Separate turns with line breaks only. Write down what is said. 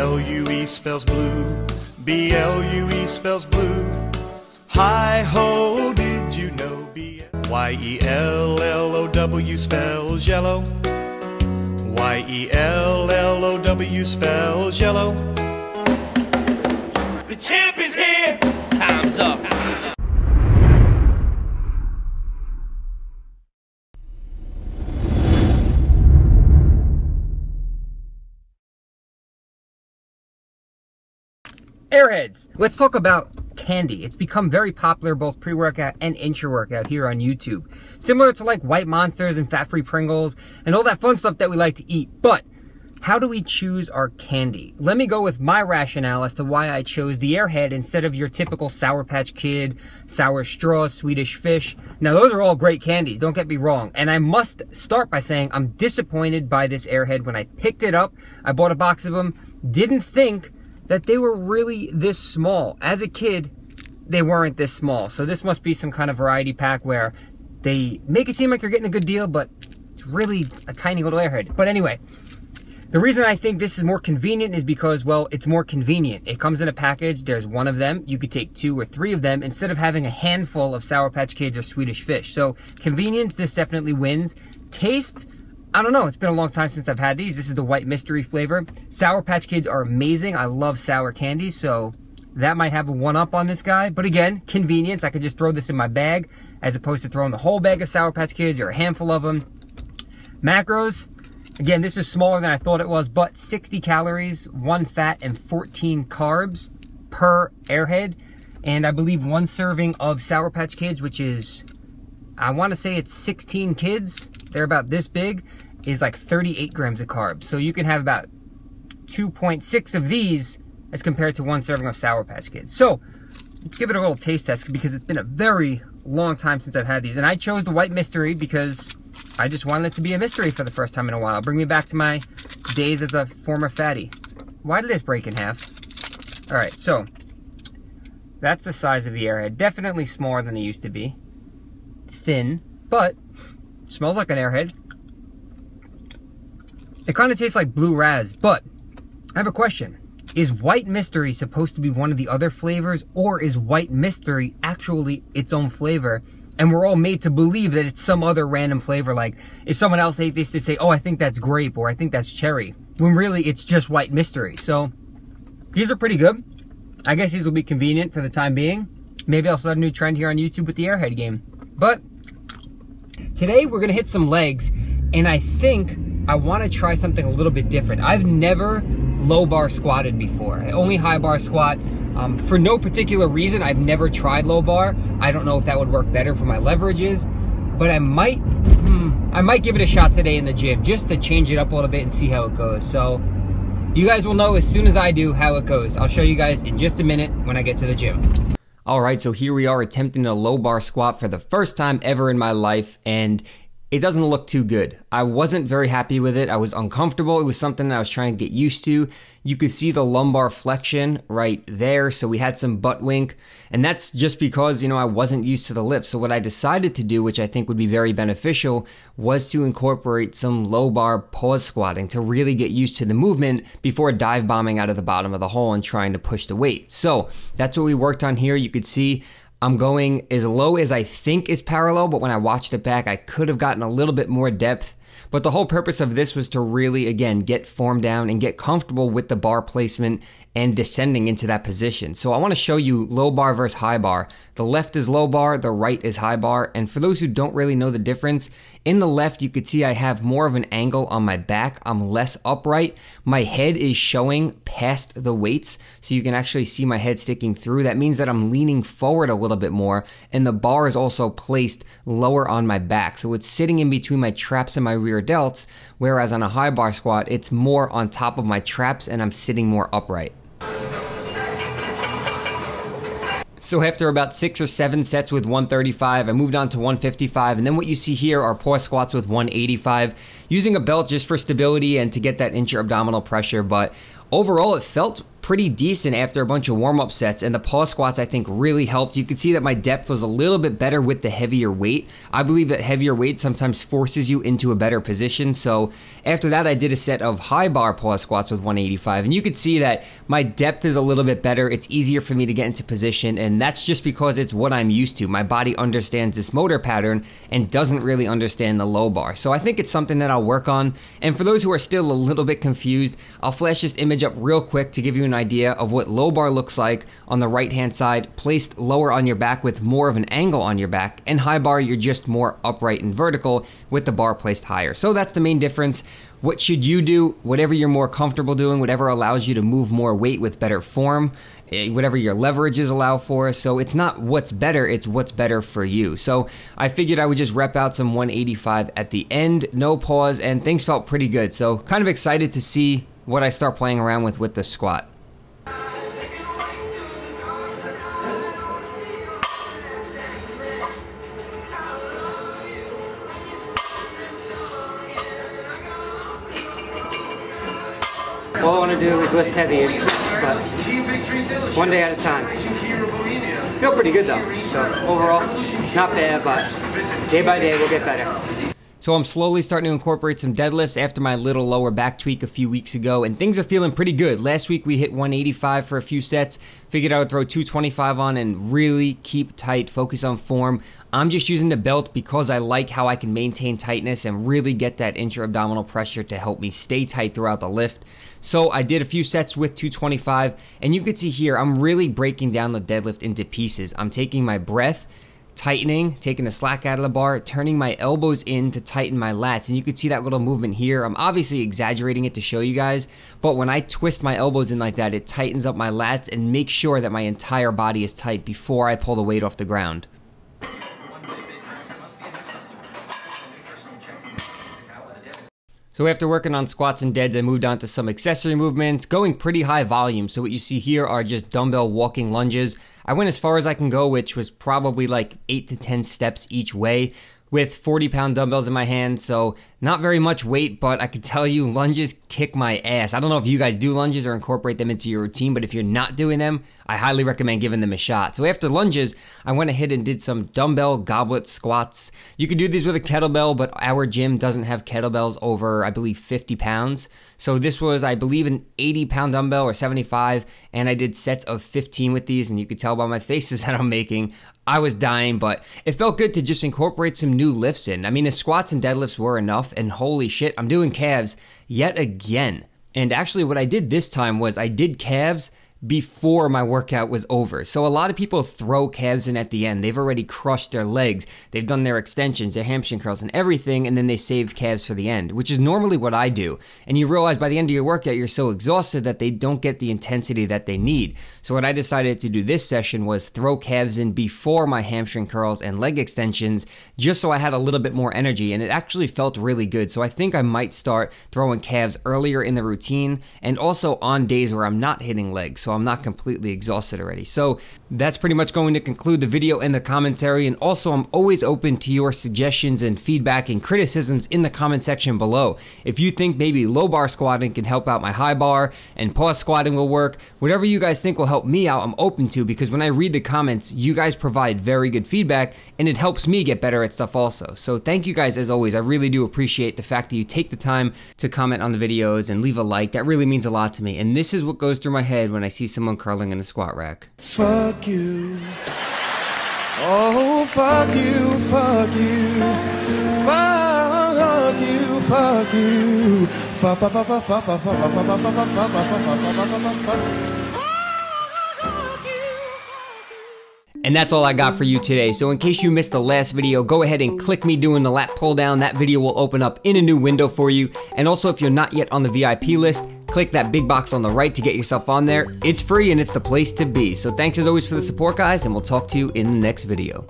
B-L-U-E spells blue. B-L-U-E spells blue. Hi-ho, did you know Y-E-L-L-O-W spells yellow. Y-E-L-L-O-W spells yellow. The champ is here! Time's up.
Airheads! Let's talk about candy. It's become very popular both pre-workout and intra-workout here on YouTube. Similar to like White Monsters and fat-free Pringles and all that fun stuff that we like to eat. But how do we choose our candy? Let me go with my rationale as to why I chose the Airhead instead of your typical Sour Patch Kid, Sour Straw, Swedish Fish. Now those are all great candies, don't get me wrong. And I must start by saying I'm disappointed by this Airhead. When I picked it up, I bought a box of them, didn't think that they were really this small. As a kid, they weren't this small. So this must be some kind of variety pack where they make it seem like you're getting a good deal, but it's really a tiny little Airhead. But anyway, the reason I think this is more convenient is because, well, it's more convenient. It comes in a package, there's one of them. You could take 2 or 3 of them instead of having a handful of Sour Patch Kids or Swedish Fish. So convenience, this definitely wins. Taste, I don't know, it's been a long time since I've had these. This is the white mystery flavor. Sour Patch Kids are amazing. I love sour candy, so that might have a one-up on this guy. But again, convenience. I could just throw this in my bag as opposed to throwing the whole bag of Sour Patch Kids or a handful of them. Macros, again, this is smaller than I thought it was, but 60 calories, 1 fat, and 14 carbs per Airhead. And I believe 1 serving of Sour Patch Kids, which is, I want to say it's 16 kids. They're about this big, is like 38 grams of carbs. So you can have about 2.6 of these as compared to 1 serving of Sour Patch Kids. So let's give it a little taste test because it's been a very long time since I've had these. And I chose the white mystery because I just wanted it to be a mystery for the first time in a while. Bring me back to my days as a former fatty. Why did this break in half? All right, so that's the size of the Airhead. Definitely smaller than they used to be. Thin, but smells like an Airhead. It kind of tastes like blue raz, but I have a question. Is white mystery supposed to be one of the other flavors, or is white mystery actually its own flavor? And we're all made to believe that it's some other random flavor. Like if someone else ate this, they say, oh, I think that's grape, or I think that's cherry, when really it's just white mystery. So these are pretty good. I guess these will be convenient for the time being. Maybe I'll start a new trend here on YouTube with the Airhead game. But today we're gonna hit some legs, and I think I wanna try something a little bit different. I've never low bar squatted before. I only high bar squat. For no particular reason, I've never tried low bar. I don't know if that would work better for my leverages, but I might give it a shot today in the gym just to change it up a little bit and see how it goes. So you guys will know as soon as I do how it goes. I'll show you guys in just a minute when I get to the gym. All right, so here we are attempting a low bar squat for the first time ever in my life, and it doesn't look too good. I wasn't very happy with it. I was uncomfortable. It was something that I was trying to get used to. You could see the lumbar flexion right there. So we had some butt wink, and that's just because, you know, I wasn't used to the lift. So what I decided to do, which I think would be very beneficial, was to incorporate some low bar pause squatting to really get used to the movement before dive bombing out of the bottom of the hole and trying to push the weight. So that's what we worked on here. You could see I'm going as low as I think is parallel, but when I watched it back, I could have gotten a little bit more depth. But the whole purpose of this was to really, again, get form down and get comfortable with the bar placement and descending into that position. So I want to show you low bar versus high bar. The left is low bar, the right is high bar. And for those who don't really know the difference, in the left, you could see I have more of an angle on my back. I'm less upright. My head is showing past the weights, so you can actually see my head sticking through. That means that I'm leaning forward a little bit more, and the bar is also placed lower on my back. So it's sitting in between my traps and my rear delts, whereas on a high bar squat, it's more on top of my traps and I'm sitting more upright. So after about 6 or 7 sets with 135, I moved on to 155, and then what you see here are pause squats with 185, using a belt just for stability and to get that intra-abdominal pressure. But overall, it felt pretty decent after a bunch of warm-up sets, and the pause squats I think really helped. You could see that my depth was a little bit better with the heavier weight. I believe that heavier weight sometimes forces you into a better position, so after that I did a set of high bar pause squats with 185, and you could see that my depth is a little bit better. It's easier for me to get into position, and that's just because it's what I'm used to. My body understands this motor pattern and doesn't really understand the low bar, so I think it's something that I'll work on. And for those who are still a little bit confused, I'll flash this image up real quick to give you an idea of what low bar looks like on the right hand side, placed lower on your back with more of an angle on your back, and high bar you're just more upright and vertical with the bar placed higher. So that's the main difference. What should you do? Whatever you're more comfortable doing, whatever allows you to move more weight with better form, whatever your leverages allow for. So it's not what's better, it's what's better for you. So I figured I would just rep out some 185 at the end, no pause, and things felt pretty good. So kind of excited to see what I start playing around with the squat. All I want to do is lift heavier, but one day at a time. Feel pretty good though, so overall, not bad, but day by day we'll get better. So I'm slowly starting to incorporate some deadlifts after my little lower back tweak a few weeks ago, and things are feeling pretty good. Last week we hit 185 for a few sets, figured I would throw 225 on and really keep tight, focus on form. I'm just using the belt because I like how I can maintain tightness and really get that intra-abdominal pressure to help me stay tight throughout the lift. So I did a few sets with 225, and you can see here I'm really breaking down the deadlift into pieces. I'm taking my breath, tightening, taking the slack out of the bar, turning my elbows in to tighten my lats, and you can see that little movement here. I'm obviously exaggerating it to show you guys, but when I twist my elbows in like that, it tightens up my lats and makes sure that my entire body is tight before I pull the weight off the ground. So after working on squats and deads, I moved on to some accessory movements, going pretty high volume. So what you see here are just dumbbell walking lunges. I went as far as I can go, which was probably like 8 to 10 steps each way, with 40-pound dumbbells in my hand, so not very much weight, but I could tell you lunges kick my ass. I don't know if you guys do lunges or incorporate them into your routine, but if you're not doing them, I highly recommend giving them a shot. So after lunges, I went ahead and did some dumbbell goblet squats. You could do these with a kettlebell, but our gym doesn't have kettlebells over, I believe, 50 pounds. So this was, I believe, an 80-pound dumbbell or 75, and I did sets of 15 with these, and you could tell by my faces that I'm making, I was dying, but it felt good to just incorporate some new lifts in. I mean, the squats and deadlifts were enough, and holy shit, I'm doing calves yet again. And actually what I did this time was I did calves before my workout was over. So a lot of people throw calves in at the end. They've already crushed their legs. They've done their extensions, their hamstring curls and everything, and then they save calves for the end, which is normally what I do. And you realize by the end of your workout, you're so exhausted that they don't get the intensity that they need. So what I decided to do this session was throw calves in before my hamstring curls and leg extensions, just so I had a little bit more energy, and it actually felt really good. So I think I might start throwing calves earlier in the routine, and also on days where I'm not hitting legs, so I'm not completely exhausted already. So that's pretty much going to conclude the video and the commentary, and also I'm always open to your suggestions and feedback and criticisms in the comment section below. If you think maybe low bar squatting can help out my high bar and pause squatting will work, whatever you guys think will help me out, I'm open to, because when I read the comments, you guys provide very good feedback and it helps me get better at stuff also. So thank you guys as always. I really do appreciate the fact that you take the time to comment on the videos and leave a like. That really means a lot to me, and this is what goes through my head when I see someone curling in the squat rack.
Fuck you. Oh, fuck you, fuck you. Fuck you, fuck you. Fuck, fuck, fuck, fuck, fuck, fuck, fuck, fuck, fuck, fuck, fuck, fuck, fuck, fuck.
And that's all I got for you today. So in case you missed the last video, go ahead and click me doing the lat pull down. That video will open up in a new window for you. And also, if you're not yet on the VIP list, click that big box on the right to get yourself on there. It's free and it's the place to be. So thanks as always for the support, guys, and we'll talk to you in the next video.